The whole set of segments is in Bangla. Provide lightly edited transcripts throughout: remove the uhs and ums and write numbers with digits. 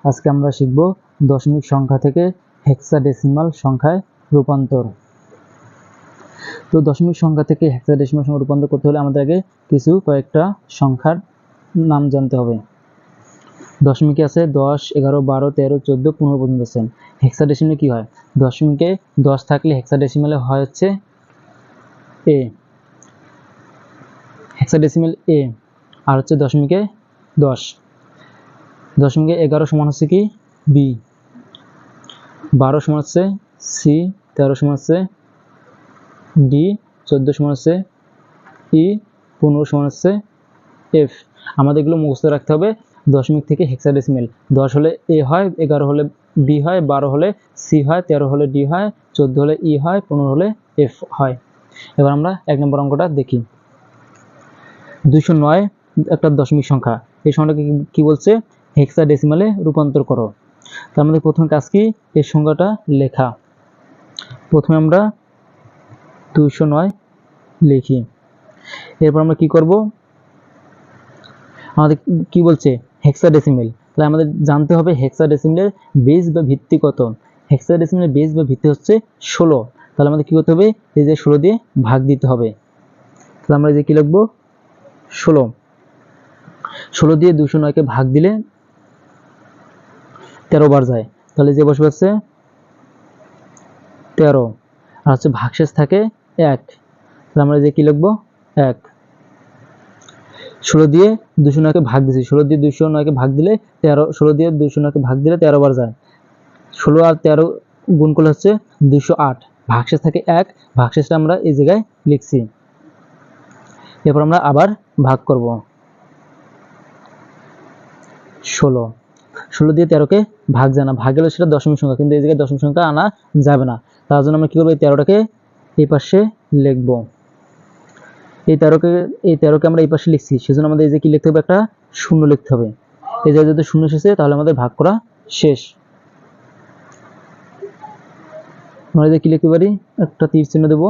আজকে আমরা শিখব দশমিক সংখ্যা থেকে হেক্সাডেসিমাল সংখ্যায় রূপান্তর। তো দশমিক সংখ্যা থেকে হেক্সাডেসিমাল সংখ্যা রূপান্তর করতে হলে আমাদের আগে কয়েকটা সংখ্যার নাম জানতে হবে। দশমিকে আছে 10, 11, 12, 13, 14, 15 পর্যন্ত আছে। হেক্সাডেসিমালে কি হয়? দশমিকে 10 থাকলে হেক্সাডেসিমালে হয় হচ্ছে এ, হেক্সাডেসিমাল এ, আর হচ্ছে দশমিকে 10। দশমিকে 11 সমান হচ্ছে কি বি, 12 সমান হচ্ছে সি, 13 সমান হচ্ছে ডি, 14 সমান হচ্ছে ই, 15 সমান হচ্ছে এফ। আমাদের এগুলো মুখস্থ রাখতে হবে। দশমিক থেকে হেক্সাডেসিমাল 10 হলে এ হয়, 11 হলে বি হয়, 12 হলে সি হয়, 13 হলে ডি হয়, 14 হলে ই হয়, 15 হলে এফ হয়। এবার আমরা 1 নম্বর অঙ্কটা দেখি। 209 একটা দশমিক সংখ্যা। এই সংখ্যাটাকে কি বলছে? হেক্সাডেসিমালে রূপান্তর করো। তার মধ্যে প্রথম কাজ কি? এই সংখ্যাটা লেখা। প্রথমে আমরা 209 লিখি। এরপর আমরা কি করব? আমাদের কি বলছে? হেক্সাডেসিমাল। তাহলে আমাদের জানতে হবে হেক্সাডেসিমালের বেস বা ভিত্তি কত। হেক্সাডেসিমালের বেস বা ভিত্তি হচ্ছে 16। তাহলে আমাদের কি করতে হবে? এই যে 16 দিয়ে ভাগ দিতে হবে। তাহলে আমরা যে কি লিখব? 16। 16 দিয়ে 209 ভাগ দিলে 13 বার যায়। তাহলে যে বসে আছে 13, আর হচ্ছে ভাগশেষ থাকে 1। তাহলে আমরা যে কি লিখব? 1। 16 দিয়ে 209 ভাগ দিছি। 16 দিয়ে 209 ভাগ দিলে 13, 16 দিয়ে 209 ভাগ দিলে 13 বার যায়। 16 আর 13 গুণ করলে হচ্ছে 208। ভাগশেষ থাকে 1, ভাগশেষটা আমরা এই জায়গায় লিখছি। এরপর আমরা আবার ভাগ করব। 16 দিয়ে 13কে ভাগ যায় না, ভাগ গেলে সেটা দশমিক সংখ্যা, কিন্তু এই জায়গায় দশমিক সংখ্যা আনা যাবে না। তার জন্য আমরা কি করব? এই 13টাকে এই পাশে লিখব। এই 13কে আমরা এই পাশে লিখছি, সেজন্য আমাদের এই যে কি লিখতে হবে? একটা শূন্য লিখতে হবে। এই জায়গায় যদি শূন্য এসেছে তাহলে আমাদের ভাগ করা শেষ। আমরা যে কি লিখতে পারি? একটা তীর চিহ্ন দেব।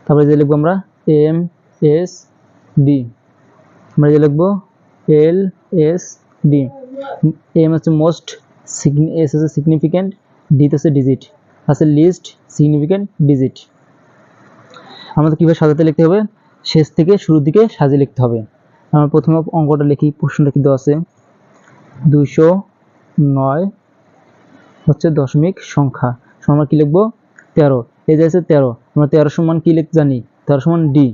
তারপরে যে লিখবো আমরা এম এস ডি। আমরা যে লিখবো এল এস ডি। এম হচ্ছে মোস্ট, এস হচ্ছে সিগনিফিক্যান্ট, ডি হচ্ছে ডিজিট, আছে লিস্ট সিগনিফিক্যান্ট ডিজিট। আমাদের কিভাবে সাজাতে লিখতে হবে? শেষ থেকে শুরুর দিকে সাজিয়ে লিখতে হবে। আমরা প্রথমে অঙ্কটা লিখি। প্রশ্নটা কি দেওয়া আছে? 209 হচ্ছে দশমিক সংখ্যা। আমরা কি লিখবো? 13। এই যে আছে 13, আমরা 13 সমান কি লিখতে জানি? 13 সমান ডি।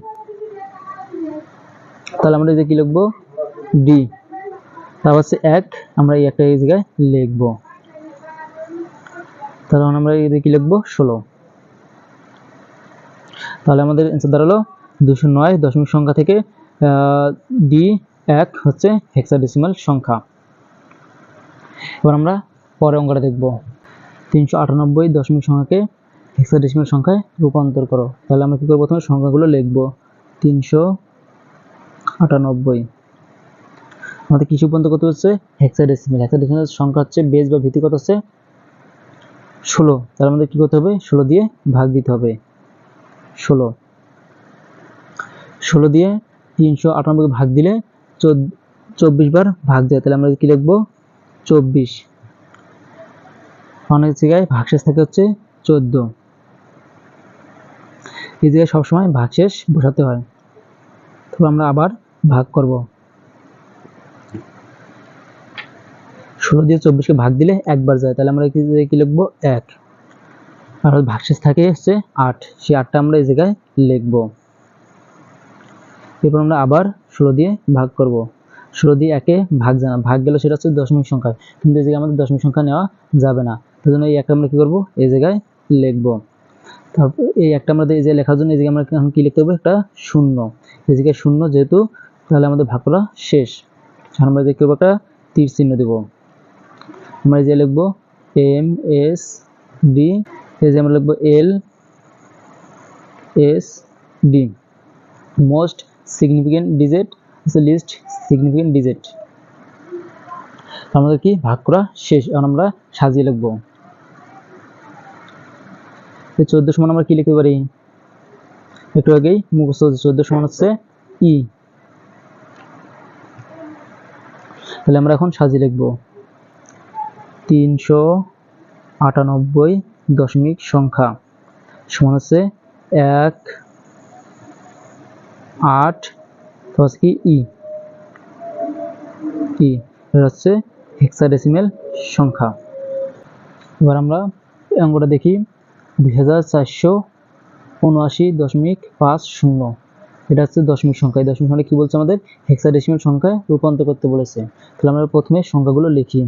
তাহলে আমরা এই যে কি লিখবো? ডি। তারপর হচ্ছে 1, আমরা এই একটা এই জায়গায় লিখবো। তাহলে আমরা এই যে কি লিখবো? 16। তাহলে আমাদের অ্যান্সার দাঁড়ালো 209 দশমিক সংখ্যা থেকে ডি 1 হচ্ছে হেক্সাডেসিমাল সংখ্যা। এবার আমরা পরের অঙ্কটা দেখব। 398 দশমিক সংখ্যাকে হেক্সাডেসিমাল সংখ্যায় রূপান্তর করো। তাহলে আমরা কি করব? প্রথমে সংখ্যাগুলো লিখব। 398 আমাদের কিছু রূপান্তর করতে হচ্ছে হেক্সাডেসিমাল। হেক্সাডেসিমাল সংখ্যা হচ্ছে বেস বা ভিত্তি কত হচ্ছে 16। তাহলে আমাদের কি করতে হবে? 16 দিয়ে ভাগ দিতে হবে। 16 দিয়ে 398 ভাগ দিলে 24 বার ভাগ যায়। তাহলে আমরা কি লিখব? 24। অনেক জায়গায় ভাগশেষ থাকে হচ্ছে 14। এই জায়গায় সবসময় ভাগশেষ বসাতে হয়। তো আমরা আবার ভাগ করব। 16 দিয়ে 24কে ভাগ দিলে একবার যায়। তাহলে আমরা কি লিখব? 1। আর ভাগশেষ থাকে হচ্ছে 8, সেই 8টা আমরা এই জায়গায় লিখব। এরপর আমরা আবার 16 দিয়ে ভাগ করব। 16 দিয়ে 1-এ ভাগ যায় না, ভাগ গেলে সেটা হচ্ছে দশমিক সংখ্যা, কিন্তু এই জায়গায় আমাদের দশমিক সংখ্যা নেওয়া যাবে না। তার জন্য এই একটা আমরা কি করব? এই জায়গায় লিখব। তারপর এই একটা আমরা এই জায়গায় লেখার জন্য এই জায়গায় আমরা এখন কি লিখতে হবে? একটা শূন্য। এই জায়গায় শূন্য যেহেতু, তাহলে আমাদের ভাগ করা শেষ। আমরা দেখতে পাবো একটা তীর চিহ্ন দেব। আমরা এই যে লিখব এম এস ডি, এই যে আমরা লিখব L S D. Most significant digit আছে লিস্ট সিগনিফিক্যান্ট ডিজিট। আমাদের কি ভাগ করা শেষ। এখন আমরা সাজিয়ে লিখব। 14 সমান আমরা কি লিখতে পারি? একটু আগেই মুখস্থ হচ্ছে, 14 সমান হচ্ছে ই। তাহলে আমরা এখন সাজিয়ে লিখব। 398 দশমিক সংখ্যা সমান হচ্ছে 1 8 প্লাস কি ই এটা হচ্ছে হেক্সাডেসিমেল সংখ্যা। এবার আমরা অঙ্কটা দেখি 2479.50 এটা হচ্ছে দশমিক সংখ্যা। এই দশমিক সংখ্যা কি বলছে আমাদের হেক্সাডেসিমেল সংখ্যায় রূপান্তর করতে বলেছে। তাহলে আমরা প্রথমে সংখ্যাগুলো লিখি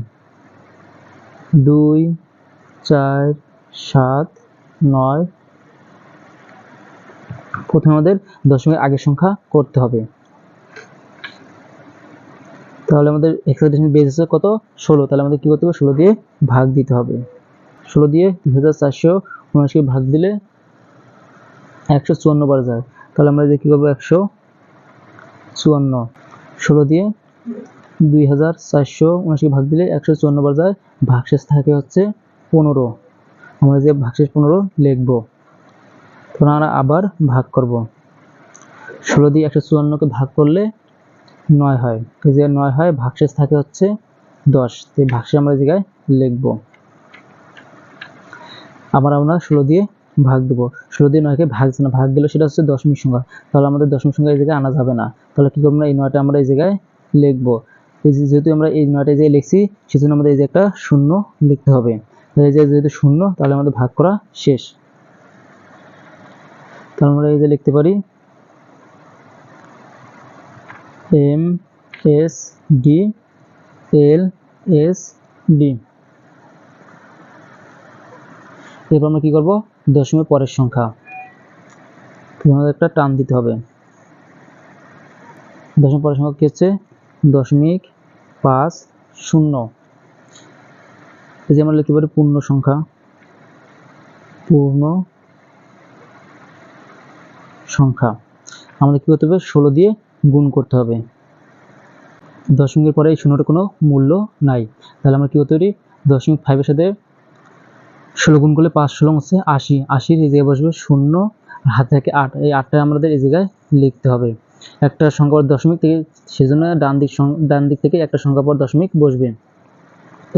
2 4 7 9। প্রথমে আমাদের দশমিকের আগের সংখ্যা করতে হবে। তাহলে আমাদের হেক্সাডেসিমেল বেস আছে কত 16। তাহলে আমাদের কি করতে হবে 16 দিয়ে ভাগ দিতে হবে। 16 দিয়ে 2479 ভাগ দিলে 154 বার যায়। তাহলে আমরা কি করবো 154। 16 দিয়ে 2479 ভাগ দিলে 154 বার যায়, ভাগশেষ থাকে হচ্ছে 15। আমরা যে ভাগশেষ 15 লিখবো। তখন আমরা আবার ভাগ করব। 16 দিয়ে 154কে ভাগ করলে 9 হয়। এই যে 9 হয়, ভাগশেষ থাকে হচ্ছে 10। এই ভাগশেষ আমরা এই জায়গায় লিখবো। আবার আমরা 16 দিয়ে ভাগ দেবো। 16 দিয়ে 9কে ভাগ দিলে সেটা হচ্ছে দশমিক সংখ্যা। তাহলে আমাদের দশমিক সংখ্যা এই জায়গায় আনা যাবে না। তাহলে কি করবো, এই 9টা আমরা এই জায়গায় লিখবো। যেহেতু আমরা এই 9টা যে লিখছি, সেজন্য আমাদের এই যে একটা শূন্য লিখতে হবে। এই যে যেহেতু শূন্য, তাহলে আমাদের ভাগ করা শেষ। তাহলে আমরা এই যে লিখতে পারি MSD LSD। এরপর আমরা কি করবো, দশমিকের পরের সংখ্যা আমাদের একটা টান দিতে হবে। দশমিক পরের সংখ্যা কি হচ্ছে 0.50। এই যে আমরা লিখতে পারি পূর্ণ সংখ্যা। আমাদের কি করতে হবে 16 দিয়ে গুণ করতে হবে। দশমিকের পরে এই শূন্যটার কোনো মূল্য নাই। তাহলে আমরা কি করতে পারি 0.5 এর সাথে 16 গুণ করলে 5 16 হচ্ছে 80। 80 এই জায়গায় বসবে 0, হাত থেকে 8। এই 8টা আমাদের এই জায়গায় লিখতে হবে। একটা সংখ্যা পর দশমিক থেকে, সেজন্য ডান দিক থেকে একটা সংখ্যা পর দশমিক বসবে।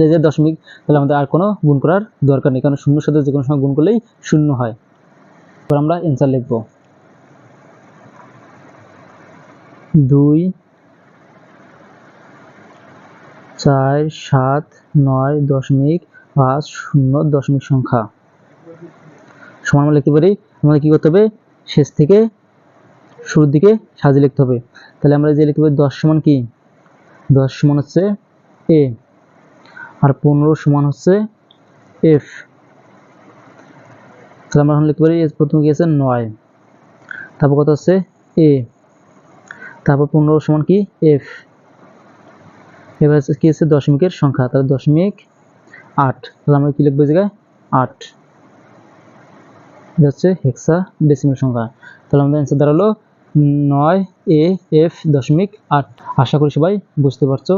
এই যে দশমিক, তাহলে আমাদের আর কোনো গুণ করার দরকার নেই, কারণ শূন্যর সাথে যে কোনো সংখ্যা গুণ করলেই 0 হয়। এবার আমরা অ্যান্সার লিখব 2 4 7 9.50 দশমিক সংখ্যা সমান আমরা লিখতে পারি। আমাদের কি করতে হবে শেষ থেকে শুরুর দিকে সাজিয়ে লিখতে হবে। তাহলে আমরা যে লিখতে পারি 10 সমান কি 10 সমান হচ্ছে A, আর 15 সমান হচ্ছে F। তাহলে আমরা এখন লিখতে পারি প্রথমে কি আছে 9, তারপর কত হচ্ছে A, তারপর 15 সমান কি F। এবার কি আছে দশমিকের সংখ্যা, তাহলে 0.8। তাহলে আমরা কি লিখবো এই জায়গায় 8। এটা হচ্ছে হেক্সাডেসিমেল সংখ্যা। তাহলে আমাদের অ্যান্সার দাঁড়ালো 9AF.8। আশা করি সবাই বুঝতে পারছো।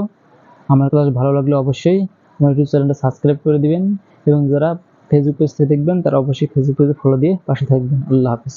আমার ক্লাস ভালো লাগলে অবশ্যই আমার ইউটিউব চ্যানেলটা সাবস্ক্রাইব করে দিবেন, এবং যারা ফেসবুক পেজ থেকে দেখবেন তারা অবশ্যই ফেসবুক পেজে ফলো দিয়ে পাশে থাকবেন। আল্লাহ হাফেজ।